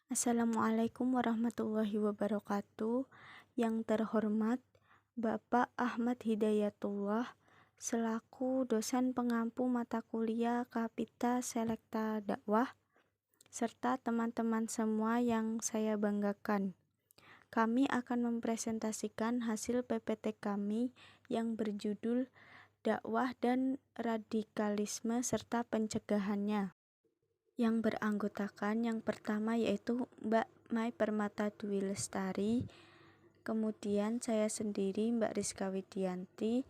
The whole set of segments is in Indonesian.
Assalamualaikum warahmatullahi wabarakatuh. Yang terhormat Bapak Ahmad Hidayatullah selaku dosen pengampu mata kuliah Kapita Selekta Dakwah serta teman-teman semua yang saya banggakan. Kami akan mempresentasikan hasil PPT kami yang berjudul Dakwah dan Radikalisme serta Pencegahannya, yang beranggotakan yang pertama yaitu Mbak Mai Permata Dwi Lestari, kemudian saya sendiri Mbak Rizka Widianti,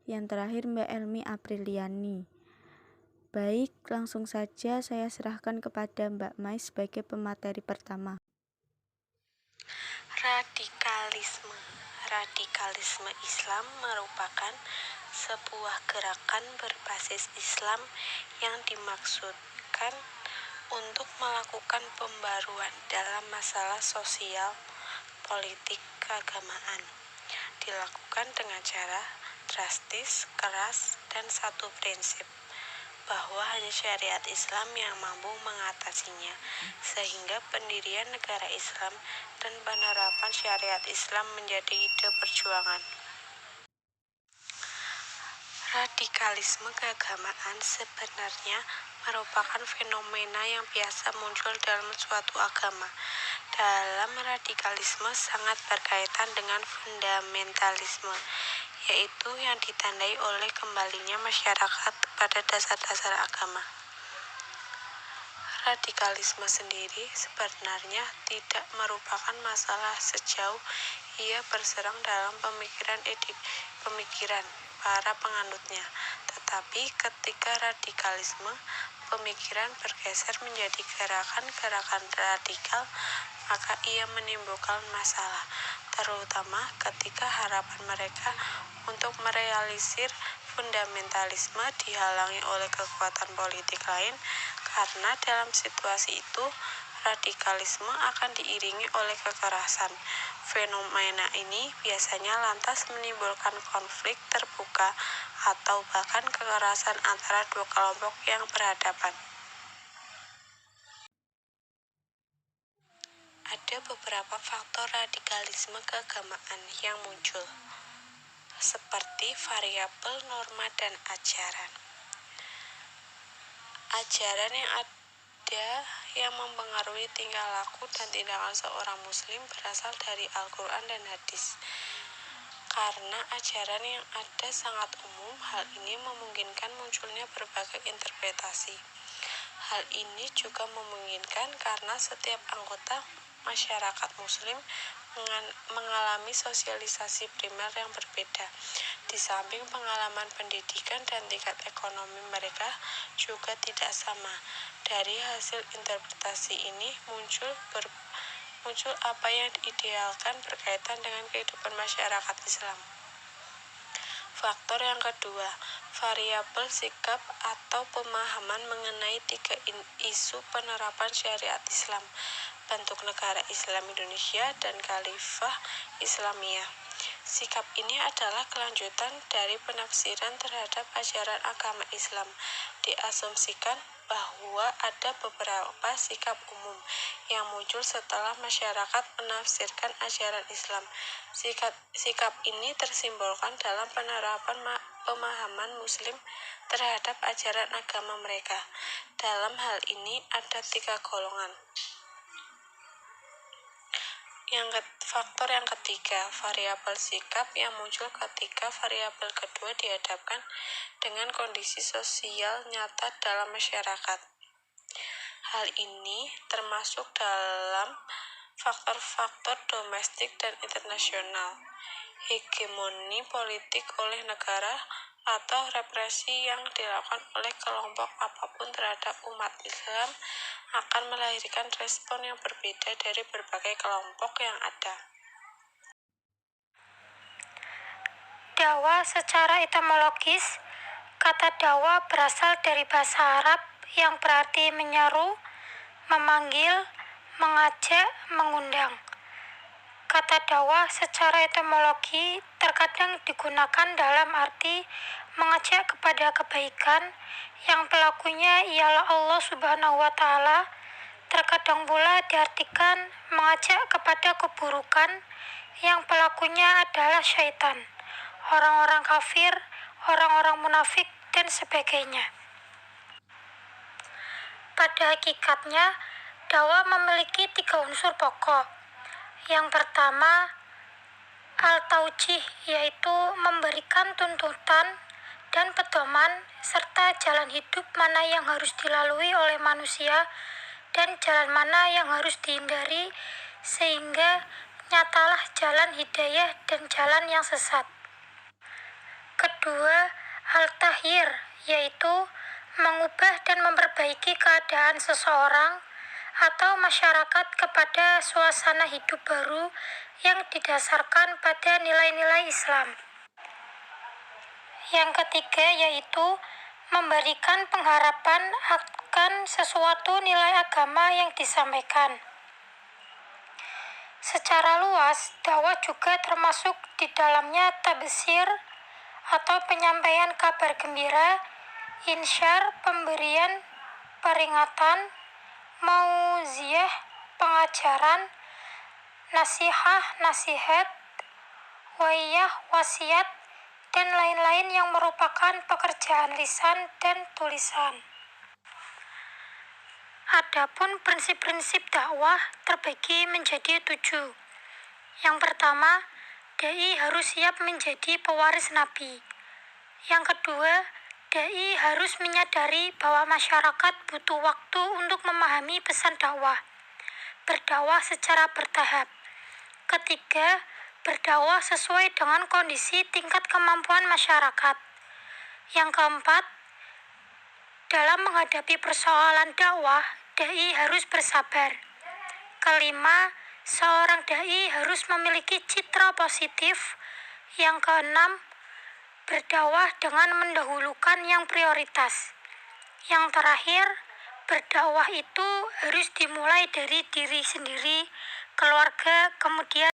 yang terakhir Mbak Elmi Apriliani. Baik, langsung saja saya serahkan kepada Mbak Mai sebagai pemateri pertama. Radikalisme. Radikalisme Islam merupakan sebuah gerakan berbasis Islam yang dimaksudkan untuk melakukan pembaruan dalam masalah sosial, politik, keagamaan. Dilakukan dengan cara drastis, keras, dan satu prinsip, bahwa hanya syariat Islam yang mampu mengatasinya, sehingga pendirian negara Islam dan penerapan syariat Islam menjadi ide perjuangan. Radikalisme keagamaan sebenarnya merupakan fenomena yang biasa muncul dalam suatu agama. Dalam radikalisme sangat berkaitan dengan fundamentalisme, yaitu yang ditandai oleh kembalinya masyarakat pada dasar-dasar agama. Radikalisme sendiri sebenarnya tidak merupakan masalah sejauh ia berserang dalam pemikiran para penganutnya. Tetapi ketika radikalisme pemikiran bergeser menjadi gerakan-gerakan radikal, maka ia menimbulkan masalah, terutama ketika harapan mereka untuk merealisir fundamentalisme dihalangi oleh kekuatan politik lain, karena dalam situasi itu radikalisme akan diiringi oleh kekerasan. Fenomena ini biasanya lantas menimbulkan konflik terbuka atau bahkan kekerasan antara dua kelompok yang berhadapan. Ada beberapa faktor radikalisme keagamaan yang muncul, seperti variabel norma dan ajaran. Ajaran yang ada yang mempengaruhi tingkah laku dan tindakan seorang muslim berasal dari Al-Quran dan hadis. Karena ajaran yang ada sangat umum, hal ini memungkinkan munculnya berbagai interpretasi. Hal ini juga memungkinkan karena setiap anggota masyarakat muslim mengalami sosialisasi primer yang berbeda. Di samping pengalaman pendidikan dan tingkat ekonomi mereka juga tidak sama. Dari hasil interpretasi ini muncul apa yang diidealkan berkaitan dengan kehidupan masyarakat Islam. Faktor yang kedua, variabel sikap atau pemahaman mengenai tiga isu penerapan syariat Islam, bentuk negara Islam Indonesia, dan Khalifah Islamiyah. Sikap ini adalah kelanjutan dari penafsiran terhadap ajaran agama Islam. Diasumsikan bahwa ada beberapa sikap umum yang muncul setelah masyarakat menafsirkan ajaran Islam. Sikap ini tersimbolkan dalam penerapan pemahaman Muslim terhadap ajaran agama mereka. Dalam hal ini ada tiga golongan. Faktor yang ketiga, variabel sikap yang muncul ketika variabel kedua dihadapkan dengan kondisi sosial nyata dalam masyarakat. Hal ini termasuk dalam faktor-faktor domestik dan internasional, hegemoni politik oleh negara, atau represi yang dilakukan oleh kelompok apapun terhadap umat Islam akan melahirkan respon yang berbeda dari berbagai kelompok yang ada. Dakwah secara etimologis, kata dakwah berasal dari bahasa Arab yang berarti menyeru, memanggil, mengajak, mengundang. Kata dakwah secara etimologi terkadang digunakan dalam arti mengajak kepada kebaikan yang pelakunya ialah Allah Subhanahu wa Ta'ala, terkadang pula diartikan mengajak kepada keburukan yang pelakunya adalah syaitan, orang-orang kafir, orang-orang munafik, dan sebagainya. Pada hakikatnya, dakwah memiliki 3 unsur pokok. Yang pertama, al-taujih, yaitu memberikan tuntutan dan pedoman serta jalan hidup mana yang harus dilalui oleh manusia dan jalan mana yang harus dihindari, sehingga nyatalah jalan hidayah dan jalan yang sesat. Kedua, al-tahyir, yaitu mengubah dan memperbaiki keadaan seseorang atau masyarakat kepada suasana hidup baru yang didasarkan pada nilai-nilai Islam. Yang ketiga yaitu memberikan pengharapan akan sesuatu nilai agama yang disampaikan. Secara luas, dakwah juga termasuk di dalamnya tabsir atau penyampaian kabar gembira, insyar, pemberian peringatan, mauziah, pengajaran, nasihat, waiyah, wasiat, dan lain-lain yang merupakan pekerjaan lisan dan tulisan. Adapun prinsip-prinsip dakwah terbagi menjadi 7. Yang pertama, dai harus siap menjadi pewaris Nabi. Yang kedua, dai harus menyadari bahwa masyarakat butuh waktu untuk memahami pesan dakwah. Berdakwah secara bertahap. Ketiga, berdakwah sesuai dengan kondisi tingkat kemampuan masyarakat. Yang keempat, dalam menghadapi persoalan dakwah, dai harus bersabar. Kelima, seorang dai harus memiliki citra positif. Yang keenam, berdakwah dengan mendahulukan yang prioritas. Yang terakhir, berdakwah itu harus dimulai dari diri sendiri, keluarga, kemudian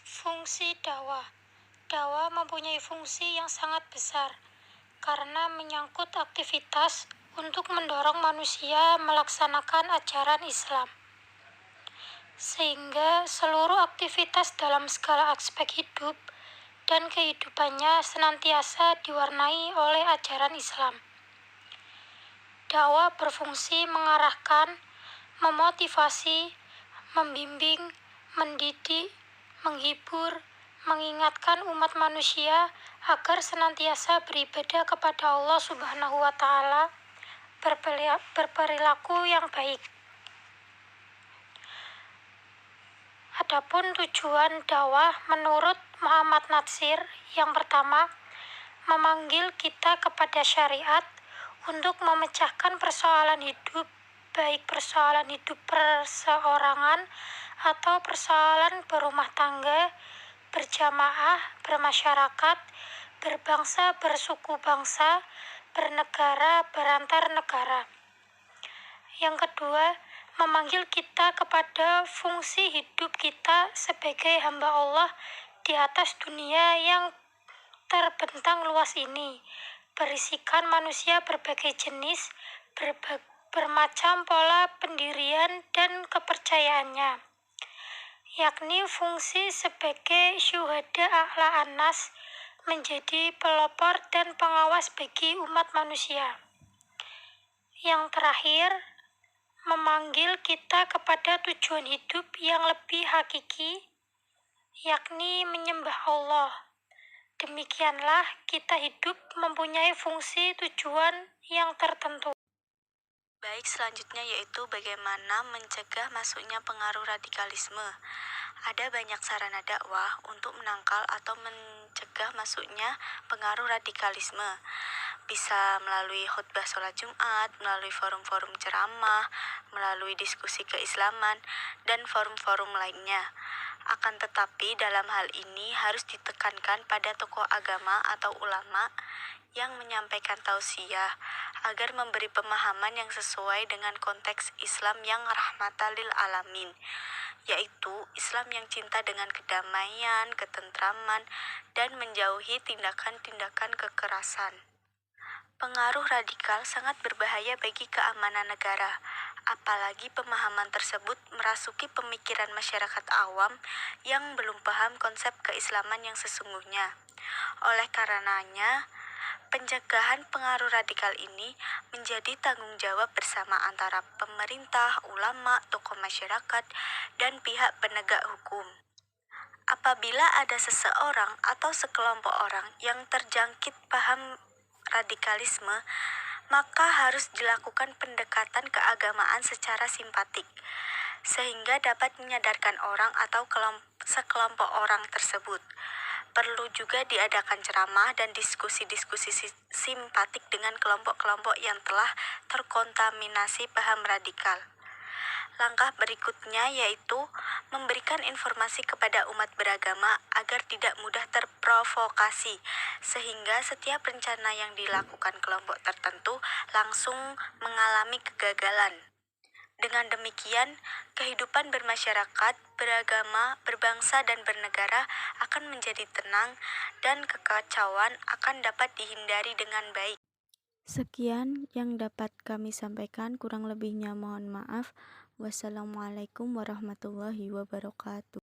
fungsi dakwah. Dakwah mempunyai fungsi yang sangat besar karena menyangkut aktivitas untuk mendorong manusia melaksanakan ajaran Islam. Sehingga seluruh aktivitas dalam segala aspek hidup dan kehidupannya senantiasa diwarnai oleh ajaran Islam. Dakwah berfungsi mengarahkan, memotivasi, membimbing, mendidik, menghibur, mengingatkan umat manusia agar senantiasa beribadah kepada Allah Subhanahu wa Ta'ala, berperilaku yang baik. Adapun tujuan dakwah menurut Muhammad Natsir, yang pertama, memanggil kita kepada syariat untuk memecahkan persoalan hidup, baik persoalan hidup perseorangan atau persoalan berumah tangga, berjamaah, bermasyarakat, berbangsa, bersuku bangsa, bernegara, berantar negara. Yang kedua, memanggil kita kepada fungsi hidup kita sebagai hamba Allah di atas dunia yang terbentang luas ini, berisikan manusia berbagai jenis, bermacam pola pendirian dan kepercayaannya, yakni fungsi sebagai syuhada a'la annas, menjadi pelopor dan pengawas bagi umat manusia. Yang terakhir, memanggil kita kepada tujuan hidup yang lebih hakiki, yakni menyembah Allah. Demikianlah kita hidup mempunyai fungsi tujuan yang tertentu. Baik, selanjutnya yaitu bagaimana mencegah masuknya pengaruh radikalisme. Ada banyak sarana dakwah untuk menangkal atau mencegah masuknya pengaruh radikalisme. Bisa melalui khutbah sholat Jumat, melalui forum-forum ceramah, melalui diskusi keislaman, dan forum-forum lainnya. Akan tetapi dalam hal ini harus ditekankan pada tokoh agama atau ulama yang menyampaikan tausiah agar memberi pemahaman yang sesuai dengan konteks Islam yang rahmatan lil alamin, yaitu Islam yang cinta dengan kedamaian, ketentraman, dan menjauhi tindakan-tindakan kekerasan. Pengaruh radikal sangat berbahaya bagi keamanan negara, apalagi pemahaman tersebut merasuki pemikiran masyarakat awam yang belum paham konsep keislaman yang sesungguhnya. Oleh karenanya, pencegahan pengaruh radikal ini menjadi tanggung jawab bersama antara pemerintah, ulama, tokoh masyarakat, dan pihak penegak hukum. Apabila ada seseorang atau sekelompok orang yang terjangkit paham radikalisme, maka harus dilakukan pendekatan keagamaan secara simpatik, sehingga dapat menyadarkan orang atau sekelompok orang tersebut. Perlu juga diadakan ceramah dan diskusi-diskusi simpatik dengan kelompok-kelompok yang telah terkontaminasi paham radikal. Langkah berikutnya yaitu memberikan informasi kepada umat beragama agar tidak mudah terprovokasi, sehingga setiap rencana yang dilakukan kelompok tertentu langsung mengalami kegagalan. Dengan demikian, kehidupan bermasyarakat, beragama, berbangsa, dan bernegara akan menjadi tenang dan kekacauan akan dapat dihindari dengan baik. Sekian yang dapat kami sampaikan, kurang lebihnya mohon maaf. Wassalamualaikum warahmatullahi wabarakatuh.